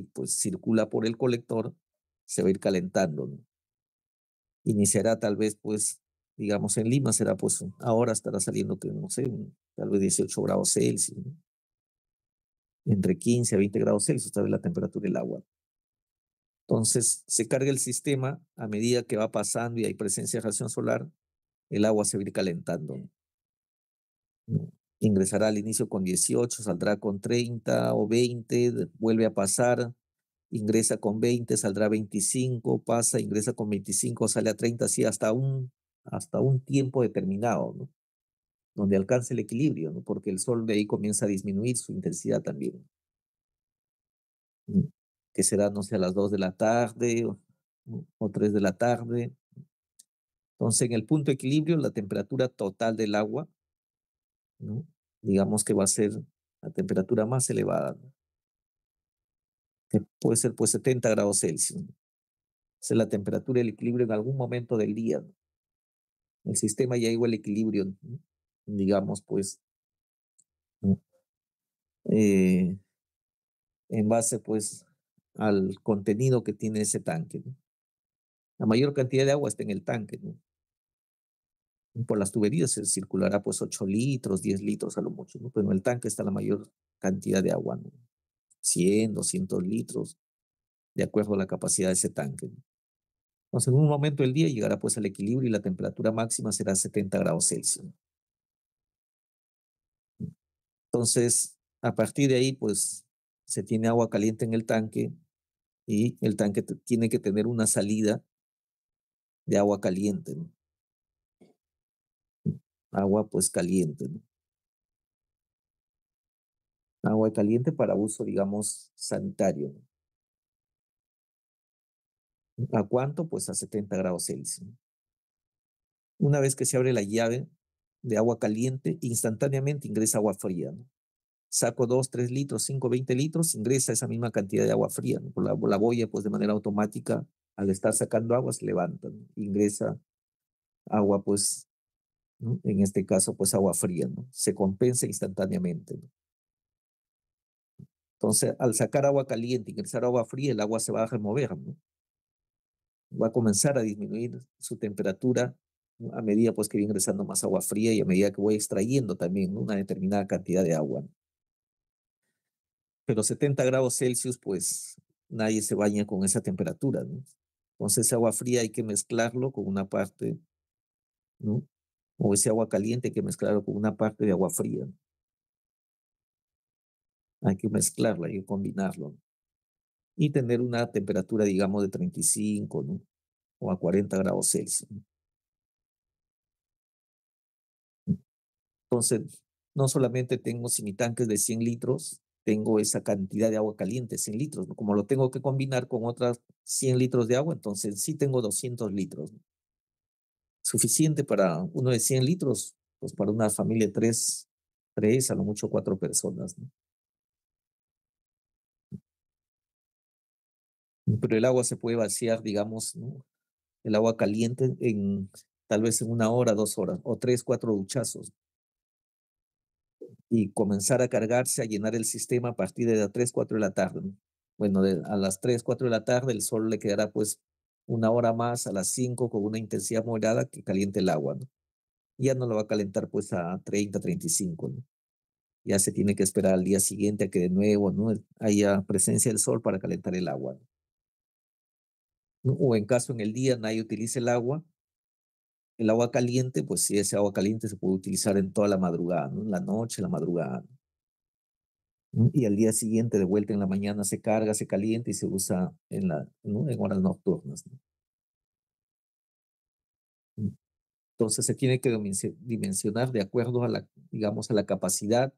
y pues circula por el colector, se va a ir calentando, ¿no? Iniciará tal vez, pues, digamos, en Lima será, pues, ahora estará saliendo, que no sé, tal vez 18 grados Celsius, ¿no? Entre 15 a 20 grados Celsius, tal vez la temperatura del agua. Entonces, se carga el sistema a medida que va pasando y hay presencia de radiación solar, el agua se va a ir calentando, ¿no? Ingresará al inicio con 18, saldrá con 30 o 20, vuelve a pasar, ingresa con 20, saldrá 25, pasa, ingresa con 25, sale a 30, así hasta un tiempo determinado, ¿no? Donde alcance el equilibrio, ¿no? Porque el sol de ahí comienza a disminuir su intensidad también, ¿no? Que será, no sé, a las 2 de la tarde o 3 de la tarde. Entonces, en el punto de equilibrio, la temperatura total del agua, ¿no? Digamos que va a ser la temperatura más elevada, ¿no? Que puede ser pues 70 grados Celsius, ¿no? Esa es la temperatura del equilibrio en algún momento del día, ¿no? El sistema ya llegó al equilibrio, ¿no? Digamos, pues, ¿no? Eh, en base pues al contenido que tiene ese tanque, ¿no? La mayor cantidad de agua está en el tanque, ¿no? Por las tuberías se circulará pues 8 litros, 10 litros a lo mucho, ¿no? Pero en el tanque está la mayor cantidad de agua, ¿no? 100, 200 litros, de acuerdo a la capacidad de ese tanque, ¿no? Entonces, en un momento del día llegará pues al equilibrio y la temperatura máxima será 70 grados Celsius. Entonces, a partir de ahí, pues, se tiene agua caliente en el tanque y el tanque tiene que tener una salida de agua caliente, ¿no? Agua, pues, caliente, ¿no? Agua caliente para uso, digamos, sanitario, ¿no? ¿A cuánto? Pues a 70 grados Celsius, ¿no? Una vez que se abre la llave de agua caliente, instantáneamente ingresa agua fría, ¿no? Saco 2, 3 litros, 5, 20 litros, ingresa esa misma cantidad de agua fría, ¿no? Por la boya, pues de manera automática, al estar sacando agua, se levanta, ¿no? Ingresa agua, pues, ¿no? En este caso, pues agua fría, ¿no? Se compensa instantáneamente, ¿no? Entonces, al sacar agua caliente, ingresar agua fría, el agua se va a remover, ¿no? Va a comenzar a disminuir su temperatura, ¿no? A medida, pues, que va ingresando más agua fría y a medida que voy extrayendo también, ¿no? Una determinada cantidad de agua, ¿no? Pero 70 grados Celsius, pues nadie se baña con esa temperatura, ¿no? Entonces, ese agua fría hay que mezclarlo con una parte, ¿no? O ese agua caliente hay que mezclarlo con una parte de agua fría, ¿no? Hay que mezclarlo, hay que combinarlo, ¿no? Y tener una temperatura, digamos, de 35, ¿no? O a 40 grados Celsius, ¿no? Entonces, no solamente tengo, si mi tanque es de 100 litros, tengo esa cantidad de agua caliente, 100 litros, ¿no? Como lo tengo que combinar con otras 100 litros de agua, entonces sí tengo 200 litros, ¿no? Suficiente para uno de 100 litros, pues para una familia de tres, a lo mucho 4 personas, ¿no? Pero el agua se puede vaciar, digamos, ¿no? El agua caliente en tal vez en 1 hora, 2 horas, o 3, 4 duchazos, y comenzar a cargarse, a llenar el sistema a partir de las 3, 4 de la tarde, ¿no? Bueno, a las 3, 4 de la tarde el sol le quedará pues 1 hora más, a las 5 con una intensidad moderada que caliente el agua, ¿no? Ya no lo va a calentar pues a 30, 35, ¿no? Ya se tiene que esperar al día siguiente a que de nuevo, ¿no? Haya presencia del sol para calentar el agua, ¿no? O en caso en el día nadie utilice el agua caliente, pues si ese agua caliente se puede utilizar en toda la madrugada, ¿no? En la noche, la madrugada, ¿no? Y al día siguiente, de vuelta en la mañana, se carga, se calienta y se usa ¿no? En horas nocturnas, ¿no? Entonces se tiene que dimensionar de acuerdo a la, digamos, a la capacidad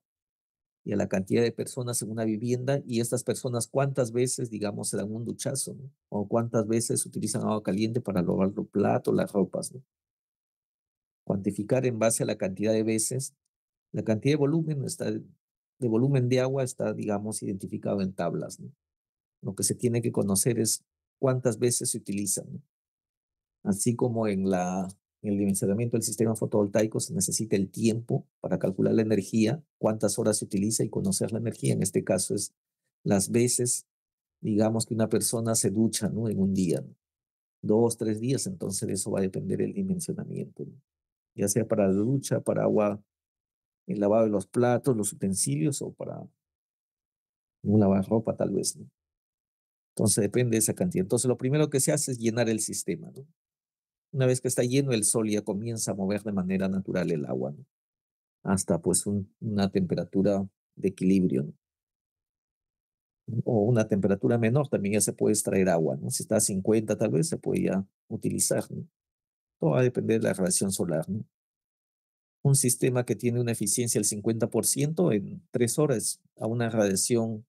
y a la cantidad de personas en una vivienda y estas personas cuántas veces, digamos, se dan un duchazo, ¿no? O cuántas veces utilizan agua caliente para lavar los platos, las ropas, ¿no? Cuantificar en base a la cantidad de veces, la cantidad de volumen de volumen de agua está, digamos, identificado en tablas, ¿no? Lo que se tiene que conocer es cuántas veces se utilizan, ¿no? Así como en el dimensionamiento del sistema fotovoltaico se necesita el tiempo para calcular la energía, cuántas horas se utiliza y conocer la energía. En este caso es las veces digamos que una persona se ducha, ¿no? En un día, ¿no? 2, 3 días, entonces de eso va a depender el dimensionamiento, ¿no? Ya sea para la ducha, para agua, el lavado de los platos, los utensilios o para un lavarropa tal vez, ¿no? Entonces depende de esa cantidad. Entonces lo primero que se hace es llenar el sistema, ¿no? Una vez que está lleno, el sol ya comienza a mover de manera natural el agua, ¿no? Hasta pues una temperatura de equilibrio, ¿no? O una temperatura menor también ya se puede extraer agua, ¿no? Si está a 50 tal vez se puede ya utilizar, ¿no? Todo va a depender de la radiación solar, ¿no? Un sistema que tiene una eficiencia del 50% en 3 horas a una radiación,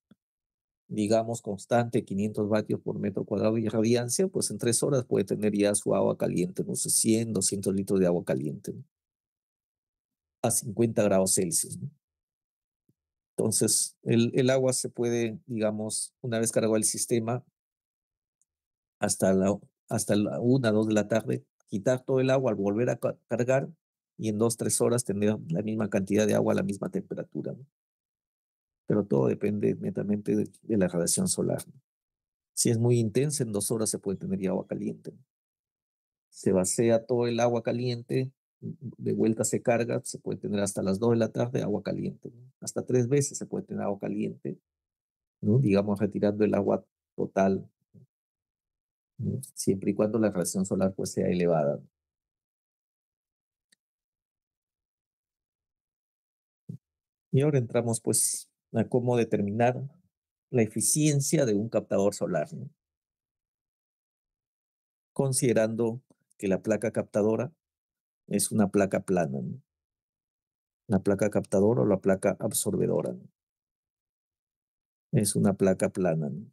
digamos, constante, 500 vatios por metro cuadrado y radiancia, pues en 3 horas puede tener ya su agua caliente, no sé, 100, 200 litros de agua caliente, ¿no? A 50 grados Celsius, ¿no? Entonces, el agua se puede, digamos, una vez cargado el sistema, hasta la 1, 2 de la tarde, quitar todo el agua al volver a cargar y en 2, 3 horas tener la misma cantidad de agua a la misma temperatura, ¿no? Pero todo depende netamente de la radiación solar, ¿no? Si es muy intensa, en 2 horas se puede tener ya agua caliente, ¿no? Se vacía todo el agua caliente, de vuelta se carga, se puede tener hasta las 2 de la tarde agua caliente, ¿no? Hasta 3 veces se puede tener agua caliente, ¿no? Digamos, retirando el agua total, ¿no? Siempre y cuando la radiación solar pues sea elevada, ¿no? Y ahora entramos pues a cómo determinar la eficiencia de un captador solar, ¿no? Considerando que la placa captadora es una placa plana, ¿no? La placa captadora o la placa absorbedora, ¿no? Es una placa plana, ¿no?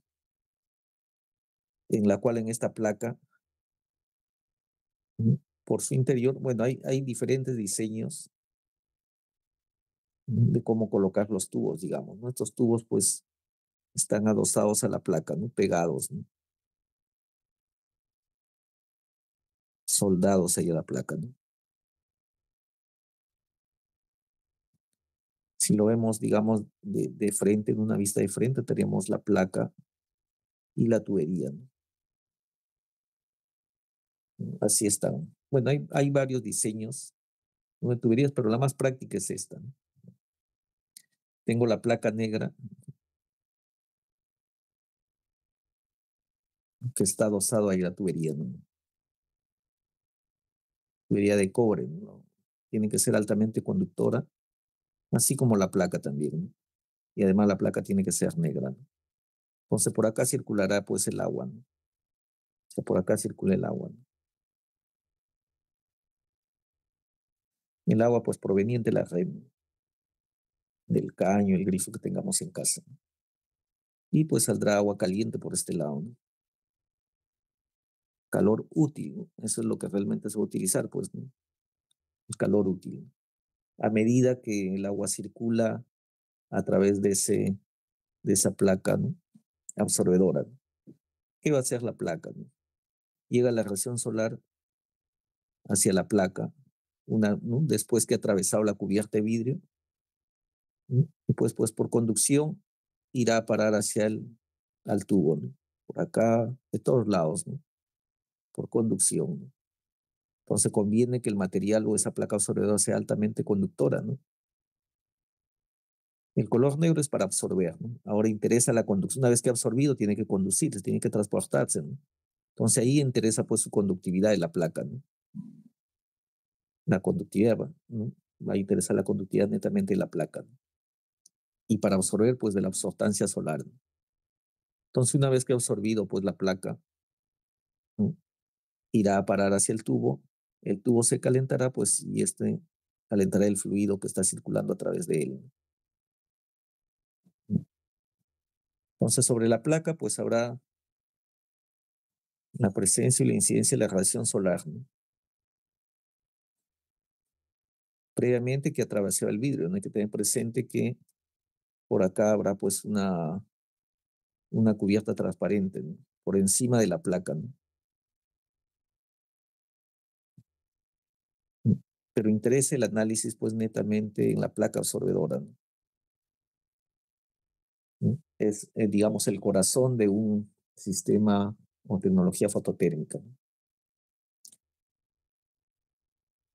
En la cual en esta placa, ¿no? Por su interior, bueno, hay diferentes diseños, ¿no? De cómo colocar los tubos, digamos, ¿no? Estos tubos pues están adosados a la placa, ¿no? Pegados, ¿no? Soldados ahí a la placa, ¿no? Si lo vemos, digamos, de frente, en una vista de frente, tenemos la placa y la tubería, ¿no? Así están. Bueno, hay varios diseños, ¿no? De tuberías, pero la más práctica es esta, ¿no? Tengo la placa negra que está adosado ahí la tubería, ¿no? Tubería de cobre, ¿no? Tiene que ser altamente conductora, así como la placa también, ¿no? Y además la placa tiene que ser negra, ¿no? Entonces por acá circulará pues el agua, ¿no? O sea, por acá circula el agua, ¿no? El agua pues proveniente de la red, ¿no? Del caño, el grifo que tengamos en casa, ¿no? Y pues saldrá agua caliente por este lado, ¿no? Calor útil, ¿no? Eso es lo que realmente se va a utilizar, pues, ¿no? El calor útil. A medida que el agua circula a través de esa placa, ¿no? Absorbedora, ¿no? ¿Qué va a hacer la placa, ¿no? Llega la radiación solar hacia la placa, ¿no? Después que ha atravesado la cubierta de vidrio, ¿no? Y pues por conducción irá a parar hacia al tubo, ¿no? Por acá, de todos lados, ¿no? Por conducción, ¿no? Entonces conviene que el material o esa placa absorbedora sea altamente conductora, ¿no? El color negro es para absorber, ¿no? Ahora interesa la conducción. Una vez que ha absorbido, tiene que conducirse, tiene que transportarse, ¿no? Entonces ahí interesa pues su conductividad de la placa, ¿no? La conductividad, ¿no? Va a interesar la conductividad netamente de la placa, ¿no? Y para absorber, pues de la absortancia solar, ¿no? Entonces una vez que ha absorbido, pues la placa, ¿no? Irá a parar hacia el tubo se calentará, pues, y este calentará el fluido que está circulando a través de él, ¿no? Entonces sobre la placa, pues habrá la presencia y la incidencia de la radiación solar, ¿no? Previamente que atravesó el vidrio, ¿no? Hay que tener presente que por acá habrá pues una cubierta transparente, ¿no? Por encima de la placa, ¿no? Pero interesa el análisis pues netamente en la placa absorbedora, ¿no? es, digamos, el corazón de un sistema o tecnología fototérmica, ¿no?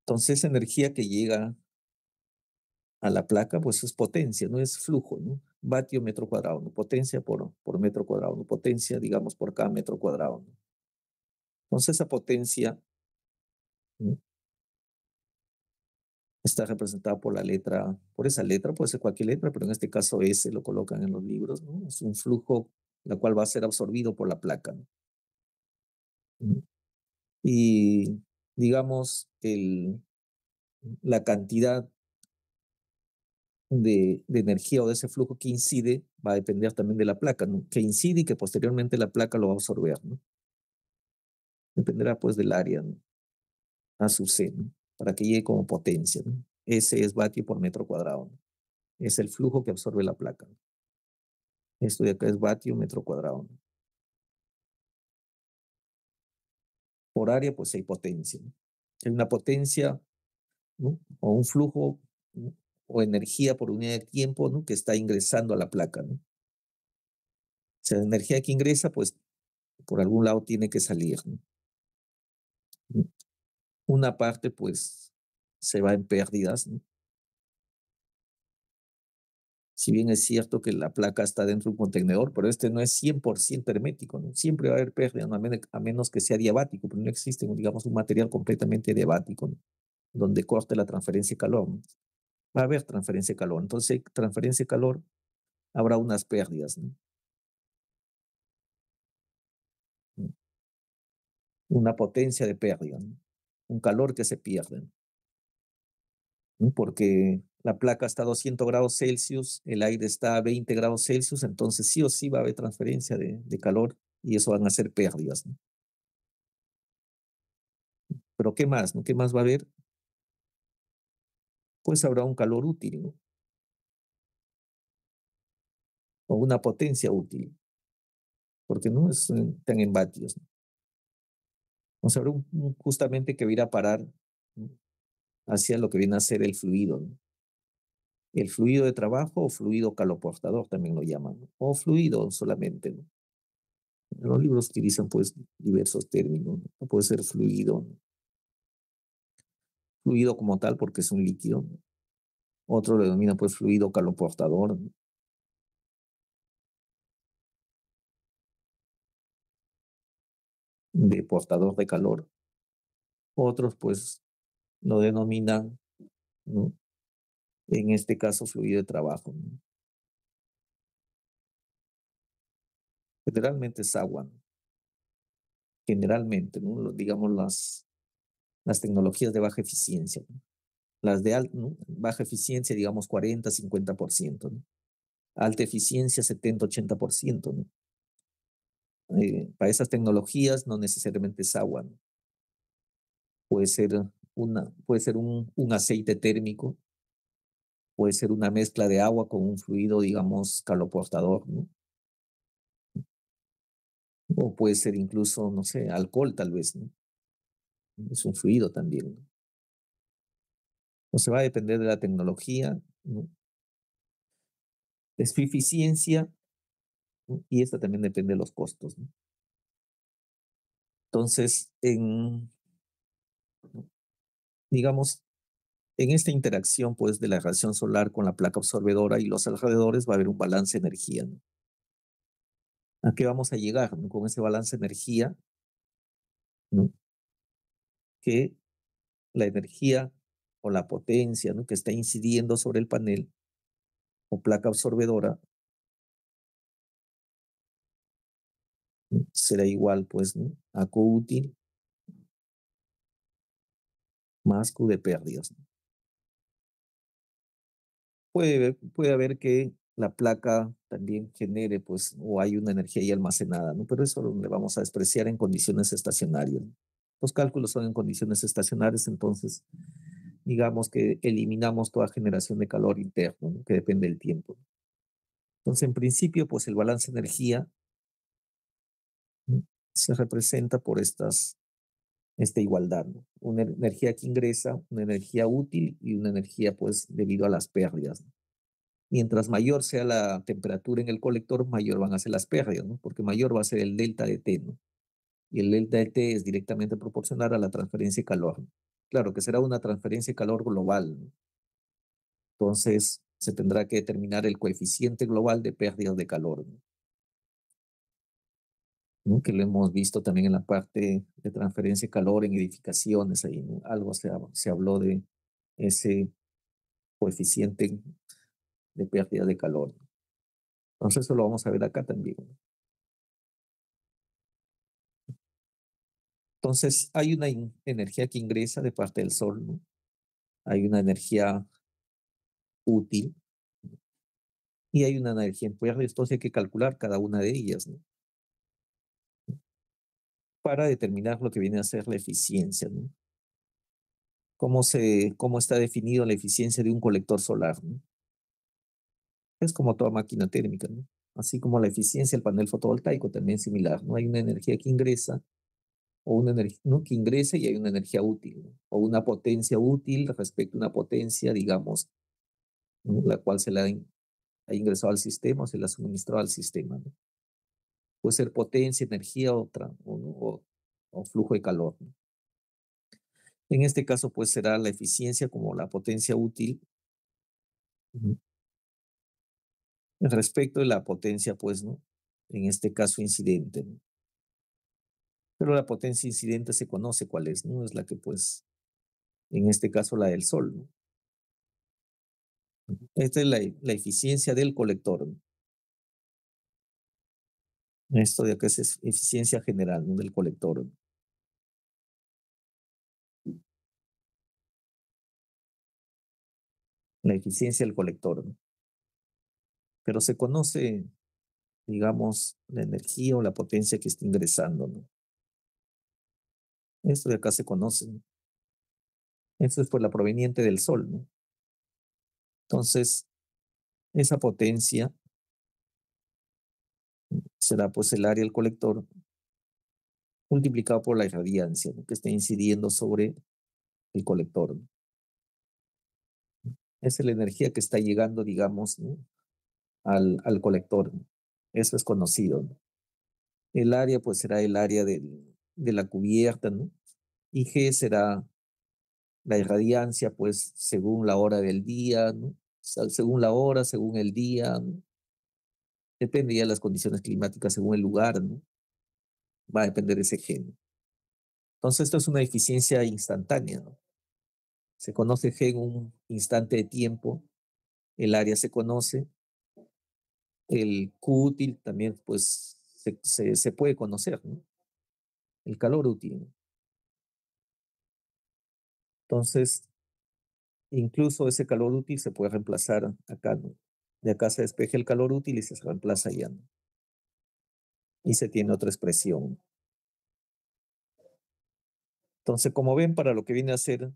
Entonces, esa energía que llega a la placa, pues es potencia, no es flujo, ¿no? Vatio metro cuadrado, ¿no? Potencia por metro cuadrado, ¿no? Potencia, digamos, por cada metro cuadrado, ¿no? Entonces, esa potencia, ¿no?, está representada por la letra, por esa letra, puede ser cualquier letra, pero en este caso S lo colocan en los libros, ¿no? Es un flujo, la cual va a ser absorbido por la placa, ¿no? Y digamos, la cantidad de energía o de ese flujo que incide va a depender también de la placa, ¿no?, que incide y que posteriormente la placa lo va a absorber, ¿no? Dependerá pues del área, ¿no?, A sub C, ¿no?, para que llegue como potencia, ¿no? S es vatio por metro cuadrado, ¿no? Es el flujo que absorbe la placa, ¿no? Esto de acá es vatio metro cuadrado, ¿no? Por área, pues hay potencia, ¿no? Hay una potencia, ¿no?, o un flujo, ¿no?, o energía por unidad de tiempo, ¿no?, que está ingresando a la placa, ¿no? O sea, la energía que ingresa, pues por algún lado tiene que salir, ¿no? Una parte, pues, se va en pérdidas, ¿no? Si bien es cierto que la placa está dentro de un contenedor, pero este no es 100% hermético, ¿no? Siempre va a haber pérdidas, ¿no?, a menos que sea diabático, pero no existe, digamos, un material completamente diabático, ¿no?, donde corte la transferencia de calor, ¿no? Va a haber transferencia de calor. Entonces, transferencia de calor, habrá unas pérdidas, ¿no? Una potencia de pérdida, ¿no?, un calor que se pierde, ¿no?, porque la placa está a 200 grados Celsius, el aire está a 20 grados Celsius, entonces sí o sí va a haber transferencia de calor y eso van a ser pérdidas, ¿no? Pero ¿qué más, no? ¿Qué más va a haber? Pues habrá un calor útil, ¿no?, o una potencia útil, porque no es tan en vatios, ¿no? O sea, habrá justamente que va a ir a parar, ¿no?, hacia lo que viene a ser el fluido, ¿no? El fluido de trabajo o fluido caloportador también lo llaman, ¿no?, o fluido solamente, ¿no? Los libros utilizan pues diversos términos, ¿no? Puede ser fluido, ¿no?, fluido como tal porque es un líquido, ¿no? Otro lo denomina pues fluido caloportador, ¿no?, de portador de calor. Otros pues lo denominan, ¿no?, en este caso fluido de trabajo, ¿no? Generalmente es agua, ¿no? Generalmente, ¿no? Digamos las tecnologías de baja eficiencia, ¿no? Las de ¿no?, baja eficiencia, digamos 40-50%, ¿no? Alta eficiencia 70-80%, ¿no? Para esas tecnologías no necesariamente es agua, ¿no? Puede ser, puede ser un aceite térmico, puede ser una mezcla de agua con un fluido, digamos, caloportador, ¿no? O puede ser incluso, no sé, alcohol tal vez, ¿no? Es un fluido también, ¿no? O sea, va a depender de la tecnología, ¿no?, de su eficiencia, ¿no?, y esta también depende de los costos, ¿no? Entonces, digamos, en esta interacción, pues, de la radiación solar con la placa absorbedora y los alrededores va a haber un balance de energía, ¿no? ¿A qué vamos a llegar, no?, con ese balance de energía, ¿no?, que la energía o la potencia, ¿no?, que está incidiendo sobre el panel o placa absorbedora, ¿no?, será igual, pues, ¿no?, a Q útil más Q de pérdidas, ¿no? Puede haber que la placa también genere, pues, o hay una energía ahí almacenada, ¿no? Pero eso le vamos a despreciar en condiciones estacionarias, ¿no? Los cálculos son en condiciones estacionarias, entonces digamos que eliminamos toda generación de calor interno, ¿no?, que depende del tiempo. Entonces, en principio, pues el balance de energía, ¿no?, se representa por esta igualdad, ¿no? Una energía que ingresa, una energía útil y una energía, pues, debido a las pérdidas, ¿no? Mientras mayor sea la temperatura en el colector, mayor van a ser las pérdidas, ¿no? Porque mayor va a ser el delta de T, ¿no? Y el delta de T es directamente proporcional a la transferencia de calor, ¿no? Claro que será una transferencia de calor global, ¿no? Entonces, se tendrá que determinar el coeficiente global de pérdidas de calor, ¿no? ¿No? Que lo hemos visto también en la parte de transferencia de calor en edificaciones, ahí, ¿no? Algo se habló de ese coeficiente de pérdida de calor. Entonces, eso lo vamos a ver acá también, ¿no? Entonces, hay una energía que ingresa de parte del Sol, ¿no? Hay una energía útil y hay una energía en pérdida. Entonces, hay que calcular cada una de ellas, ¿no? Para determinar lo que viene a ser la eficiencia, ¿no? ¿Cómo está definido la eficiencia de un colector solar, ¿no? Es como toda máquina térmica, ¿no? Así como la eficiencia del panel fotovoltaico, también similar, ¿no? Hay una energía que ingresa, o una energía, ¿no? Que ingresa y hay una energía útil, ¿no? O una potencia útil respecto a una potencia, digamos, ¿no? La cual ha ingresado al sistema o se la ha suministrado al sistema, ¿no? Puede ser potencia, energía, otra, o flujo de calor, ¿no? En este caso, pues será la eficiencia como la potencia útil. Ujú. Respecto de la potencia, pues, ¿no? En este caso, incidente, ¿no? Pero la potencia incidente se conoce cuál es, ¿no? Es la que, pues, en este caso, la del sol, ¿no? Esta es la eficiencia del colector, ¿no? Esto de acá es eficiencia general, ¿no? Del colector, ¿no? La eficiencia del colector, ¿no? Pero se conoce, digamos, la energía o la potencia que está ingresando, ¿no? Esto de acá se conoce, ¿no? Esto es por la proveniente del sol, ¿no? Entonces, esa potencia será pues el área del colector multiplicado por la irradiancia, ¿no? Que está incidiendo sobre el colector, ¿no? Esa es la energía que está llegando, digamos, ¿no? al colector, ¿no? Eso es conocido, ¿no? El área pues será el área de la cubierta, ¿no? Y G será la irradiancia, pues según la hora del día, ¿no? O sea, según la hora, según el día, ¿no? Depende ya de las condiciones climáticas, según el lugar, ¿no? Va a depender de ese G, ¿no? Entonces, esto es una eficiencia instantánea, ¿no? Se conoce G en un instante de tiempo, el área se conoce, el Q útil también, pues, se puede conocer, ¿no? El calor útil, ¿no? Entonces, incluso ese calor útil se puede reemplazar acá, ¿no? De acá se despeja el calor útil y se reemplaza allá, ¿no? Y se tiene otra expresión. Entonces, como ven, para lo que viene a ser,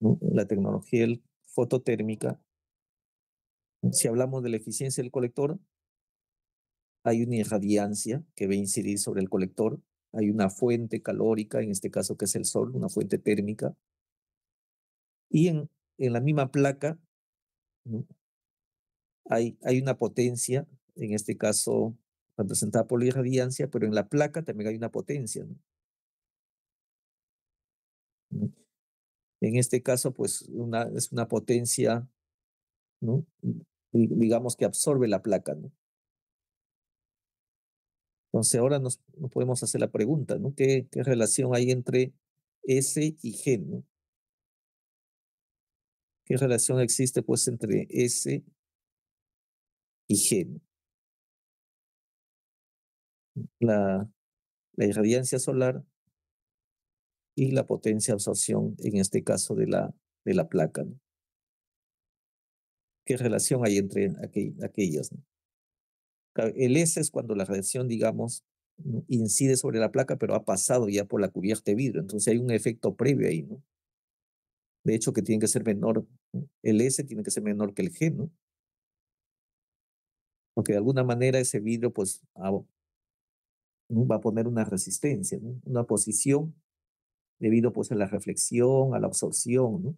¿no? La tecnología fototérmica, si hablamos de la eficiencia del colector, hay una irradiancia que va a incidir sobre el colector, hay una fuente calórica, en este caso que es el sol, una fuente térmica, y en la misma placa, ¿no? Hay una potencia, en este caso representada por la irradiancia, pero en la placa también hay una potencia, ¿no? En este caso, pues es una potencia, ¿no? Digamos que absorbe la placa, ¿no? Entonces ahora nos podemos hacer la pregunta, ¿no? ¿Qué relación hay entre S y G, ¿no? ¿Qué relación existe pues entre S y G, ¿no? La, la irradiancia solar y la potencia de absorción, en este caso de la placa, ¿no? ¿Qué relación hay entre aquellas, ¿no? El S es cuando la radiación, digamos, ¿no? Incide sobre la placa, pero ha pasado ya por la cubierta de vidrio. Entonces hay un efecto previo ahí, ¿no? De hecho, que tiene que ser menor, ¿no? El S tiene que ser menor que el G, ¿no? Porque de alguna manera ese vidrio, pues, ¿no? Va a poner una resistencia, ¿no? Una posición debido, pues, a la reflexión, a la absorción, ¿no?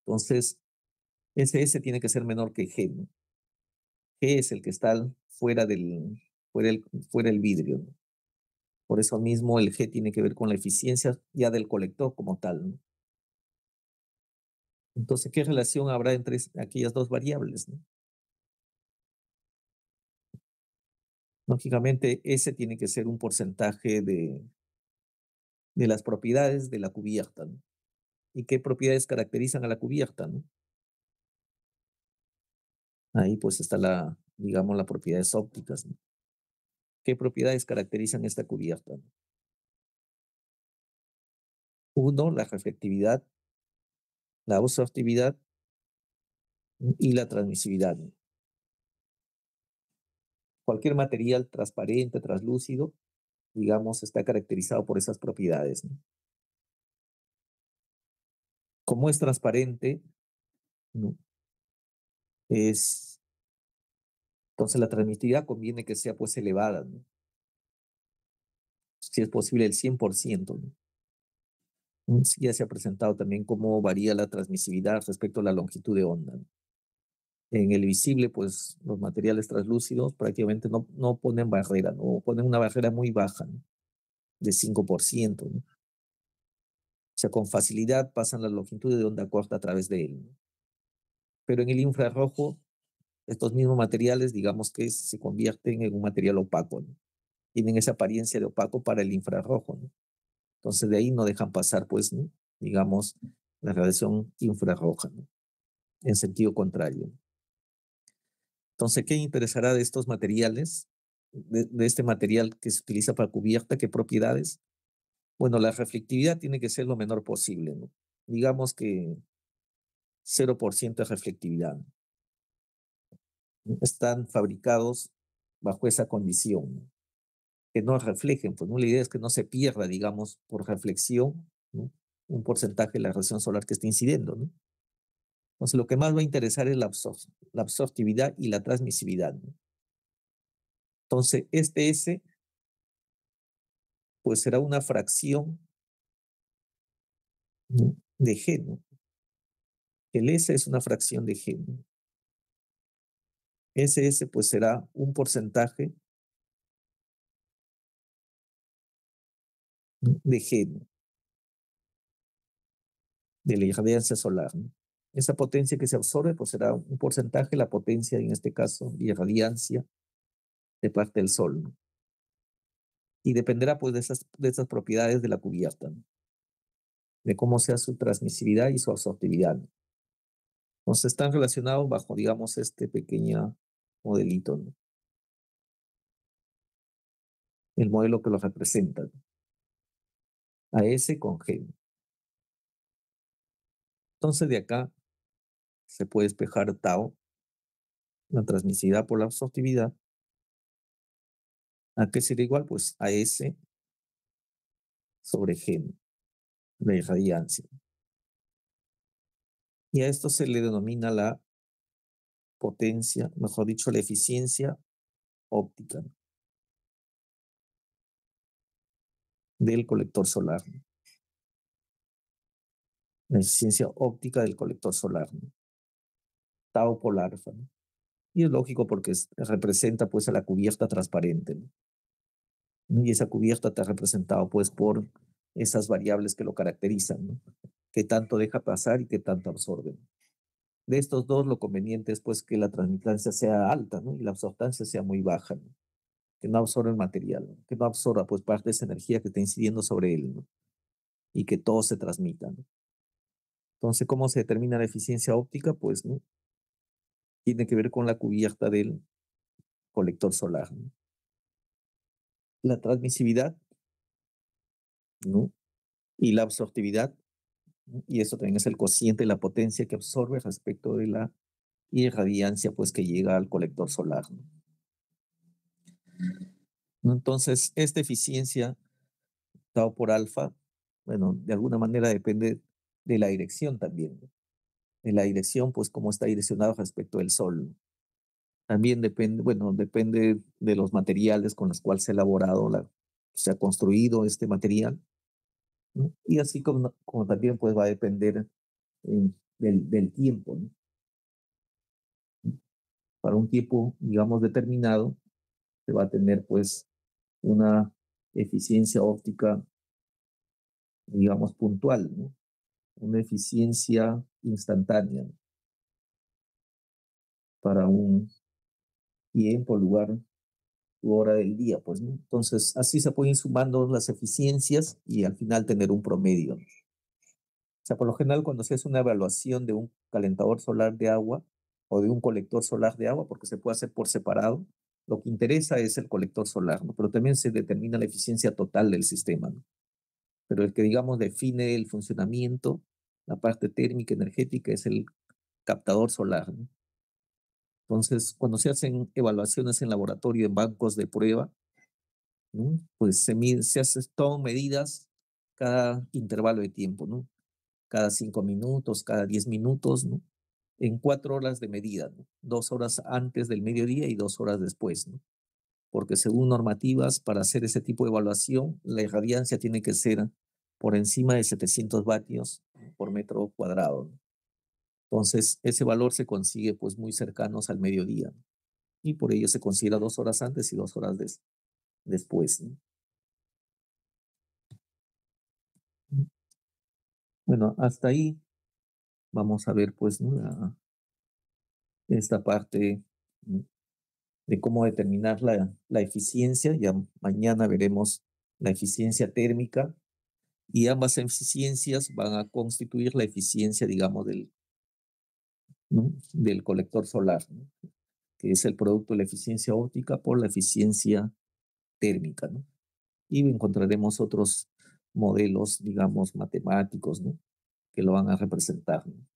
Entonces, SS tiene que ser menor que G, ¿no? G es el que está fuera fuera el vidrio, ¿no? Por eso mismo el G tiene que ver con la eficiencia ya del colector como tal, ¿no? Entonces, ¿qué relación habrá entre aquellas dos variables, ¿no? Lógicamente, S tiene que ser un porcentaje de las propiedades de la cubierta, ¿no? ¿Y qué propiedades caracterizan a la cubierta, ¿no? Ahí pues está digamos, las propiedades ópticas, ¿no? ¿Qué propiedades caracterizan esta cubierta? Uno, la reflectividad, la absortividad y la transmisividad, ¿no? Cualquier material transparente, translúcido, digamos, está caracterizado por esas propiedades, ¿no? Como es transparente, ¿no? Es, entonces la transmisividad conviene que sea pues elevada, ¿no? Si es posible el 100%, ¿no? Sí, ya se ha presentado también cómo varía la transmisividad respecto a la longitud de onda, ¿no? En el visible, pues los materiales translúcidos prácticamente no ponen barrera, ¿no? Ponen una barrera muy baja, ¿no? De 5%, ¿no? O sea, con facilidad pasan la longitud de onda corta a través de él, ¿no? Pero en el infrarrojo, estos mismos materiales, digamos que se convierten en un material opaco, ¿no? Tienen esa apariencia de opaco para el infrarrojo, ¿no? Entonces de ahí no dejan pasar, pues, ¿no? Digamos, la radiación infrarroja, ¿no? En sentido contrario. Entonces, ¿qué interesará de estos materiales? De este material que se utiliza para cubierta, ¿qué propiedades? Bueno, la reflectividad tiene que ser lo menor posible, ¿no? Digamos que 0% de reflectividad, ¿no? Están fabricados bajo esa condición, ¿no? Que no reflejen, pues, ¿no? La idea es que no se pierda, digamos, por reflexión, ¿no? Un porcentaje de la radiación solar que esté incidiendo, ¿no? Entonces, lo que más va a interesar es la absortividad y la transmisividad, ¿no? Entonces, este S, pues, será una fracción, ¿no? De G, ¿no? El S es una fracción de G, ¿no? SS, pues, será un porcentaje, ¿no? De G, ¿no? De la irradiancia solar, ¿no? Esa potencia que se absorbe, pues, será un porcentaje, la potencia, en este caso, de irradiancia de parte del Sol, ¿no? Y dependerá, pues, de esas propiedades de la cubierta, ¿no? De cómo sea su transmisividad y su absortividad, ¿no? Entonces, están relacionados bajo, digamos, este pequeño modelito, ¿no? El modelo que lo representa, ¿no? A S con G. Entonces, de acá se puede despejar tau, la transmisividad por la absortividad. ¿A qué sería igual? Pues a S sobre G, ¿no? La irradiancia. Y a esto se le denomina la potencia, mejor dicho, la eficiencia óptica, ¿no? Del colector solar, ¿no? La eficiencia óptica del colector solar, ¿no? Tau por alfa, ¿no? Y es lógico porque representa pues a la cubierta transparente, ¿no? Y esa cubierta está representado pues por esas variables que lo caracterizan, ¿no? Qué tanto deja pasar y qué tanto absorbe. De estos dos, lo conveniente es pues que la transmitancia sea alta, ¿no? Y la absortancia sea muy baja, ¿no? Que no absorba el material, ¿no? Que no absorba pues parte de esa energía que está incidiendo sobre él, ¿no? Y que todo se transmita, ¿no? Entonces, ¿cómo se determina la eficiencia óptica? Pues, ¿no? Tiene que ver con la cubierta del colector solar, ¿no? La transmisividad, ¿no? Y la absortividad, ¿no? Y eso también es el cociente de la potencia que absorbe respecto de la irradiancia pues que llega al colector solar, ¿no? Entonces, esta eficiencia tau por alfa, bueno, de alguna manera depende de la dirección también, ¿no? De la dirección, pues cómo está direccionado respecto del Sol, ¿no? También depende, bueno, depende de los materiales con los cuales se ha elaborado, se ha construido este material, ¿no? Y así como también pues va a depender del tiempo, ¿no? para un tiempo, digamos, determinado, se va a tener pues una eficiencia óptica, digamos, puntual, ¿no? Una eficiencia instantánea para un tiempo, lugar u hora del día, pues, ¿no? Entonces, así se pueden ir sumando las eficiencias y al final tener un promedio. O sea, por lo general, cuando se hace una evaluación de un calentador solar de agua o de un colector solar de agua, porque se puede hacer por separado, lo que interesa es el colector solar, ¿no? Pero también se determina la eficiencia total del sistema, ¿no? Pero el que, digamos, define el funcionamiento, la parte térmica, energética, es el captador solar, ¿no? Entonces, cuando se hacen evaluaciones en laboratorio, en bancos de prueba, ¿no? Pues se hacen todas medidas cada intervalo de tiempo, ¿no? Cada 5 minutos, cada 10 minutos, ¿no? En 4 horas de medida, ¿no? 2 horas antes del mediodía y 2 horas después, ¿no? Porque según normativas, para hacer ese tipo de evaluación, la irradiancia tiene que ser por encima de 700 vatios por metro cuadrado, ¿no? Entonces, ese valor se consigue pues muy cercanos al mediodía, ¿no? Y por ello se considera 2 horas antes y 2 horas después, ¿no? Bueno, hasta ahí vamos a ver pues, ¿no? Esta parte, ¿no? De cómo determinar la eficiencia. Ya mañana veremos la eficiencia térmica y ambas eficiencias van a constituir la eficiencia, digamos, ¿no? Del colector solar, ¿no? Que es el producto de la eficiencia óptica por la eficiencia térmica, ¿no? Y encontraremos otros modelos, digamos, matemáticos, ¿no? Que lo van a representar, ¿no?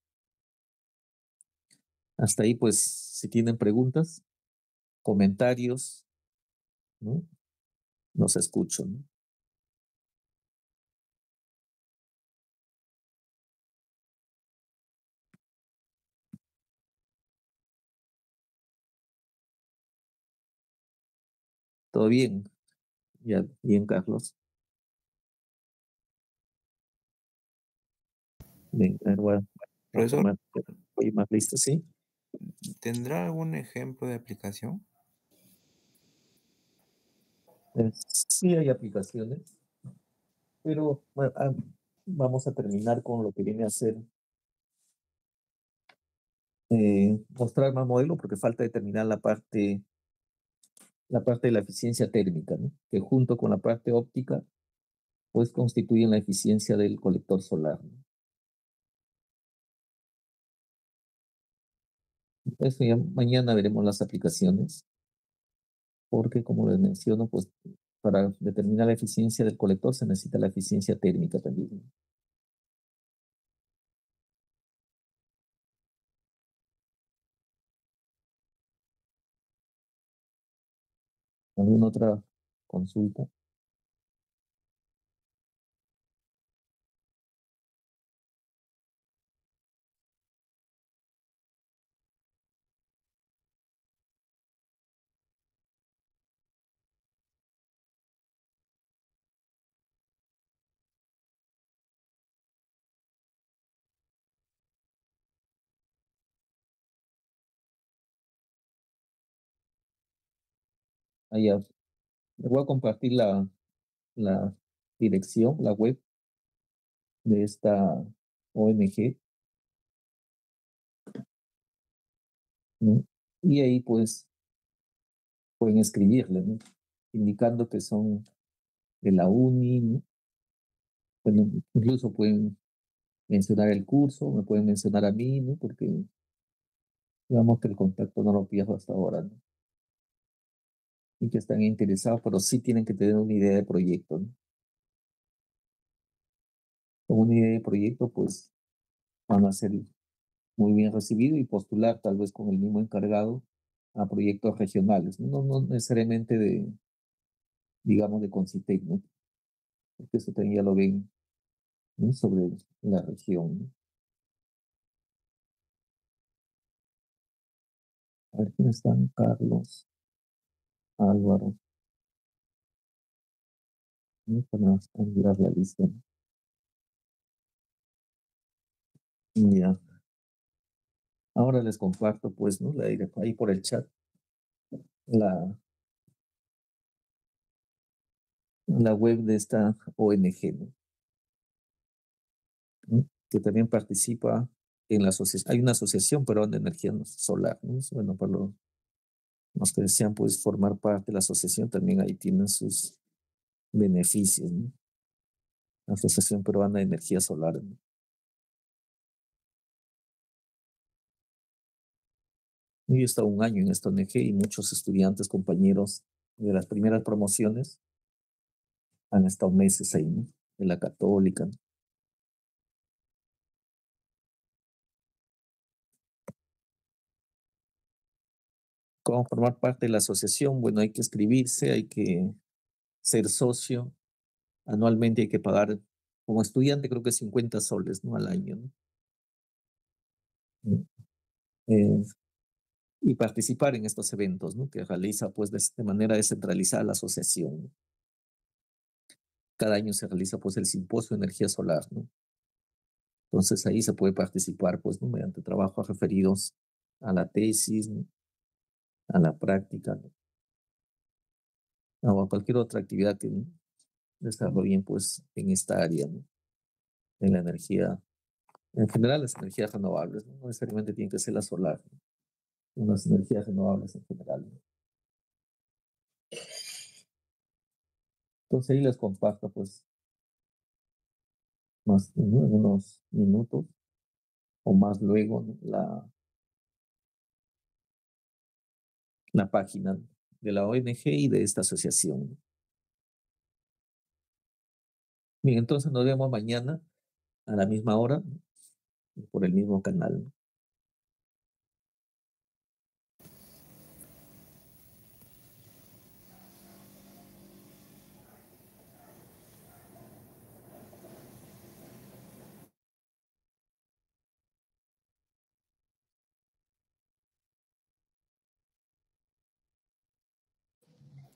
Hasta ahí, pues, si tienen preguntas, comentarios, ¿no? Los escucho, ¿no? ¿Todo bien? Ya, bien, Carlos. Bien, bueno, Profesor, más, voy más listo, ¿sí? ¿tendrá algún ejemplo de aplicación? Sí hay aplicaciones, pero bueno, vamos a terminar con lo que viene a ser mostrar más modelo, porque falta determinar la parte de la eficiencia térmica, ¿no? Que junto con la parte óptica, pues constituyen la eficiencia del colector solar, ¿no? Eso ya mañana veremos las aplicaciones, porque como les menciono, pues para determinar la eficiencia del colector se necesita la eficiencia térmica también, ¿no? ¿Alguna otra consulta? Allá, les voy a compartir la dirección, la web de esta ONG, ¿no? Y ahí pues pueden escribirle, ¿no? Indicando que son de la uni, ¿no? Bueno, incluso pueden mencionar el curso, me pueden mencionar a mí, ¿no? Porque digamos que el contacto no lo pierdo hasta ahora, ¿no? Y que están interesados, pero sí tienen que tener una idea de proyecto, ¿no? Con una idea de proyecto, pues van a ser muy bien recibidos y postular tal vez con el mismo encargado a proyectos regionales, no, no necesariamente digamos, de Concitec, ¿no? Porque eso también ya lo ven, ¿no? Sobre la región, ¿no? A ver quién están, Carlos, Álvaro, ¿no? Para mirar la lista, ¿no? Ya, Ahora les comparto, pues, ¿no? Ahí por el chat, la, la web de esta ONG, ¿no? ¿no? Que también participa en la asociación. Hay una asociación peruana de energía solar, ¿no? Bueno, para los que desean, pues, formar parte de la asociación, también ahí tienen sus beneficios, ¿no? La Asociación Peruana de Energía Solar, ¿no? Yo he estado un año en esta ONG y muchos estudiantes, compañeros de las primeras promociones han estado meses ahí, ¿no? En la Católica, ¿no? ¿Cómo formar parte de la asociación? Bueno, hay que inscribirse, hay que ser socio. Anualmente hay que pagar, como estudiante, creo que 50 soles, ¿no? Al año, ¿no? Mm. Eh, y participar en estos eventos, ¿no? Que realiza, pues, de manera descentralizada la asociación, ¿no? Cada año se realiza, pues, el simposio de energía solar, ¿no? Entonces ahí se puede participar, pues, ¿no? Mediante trabajos referidos a la tesis, ¿no? A la práctica, ¿no? O a cualquier otra actividad que desarrollen, pues, en esta área, ¿no? En la energía, en general las energías renovables, ¿no? No necesariamente tiene que ser la solar, ¿no? Las energías renovables en general, ¿no? Entonces ahí les comparto, pues, más, ¿no? En unos minutos o más luego, ¿no? La página de la ONG y de esta asociación, ¿no? Bien, entonces nos vemos mañana a la misma hora, ¿no? Por el mismo canal, ¿no?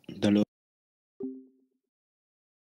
Hasta luego.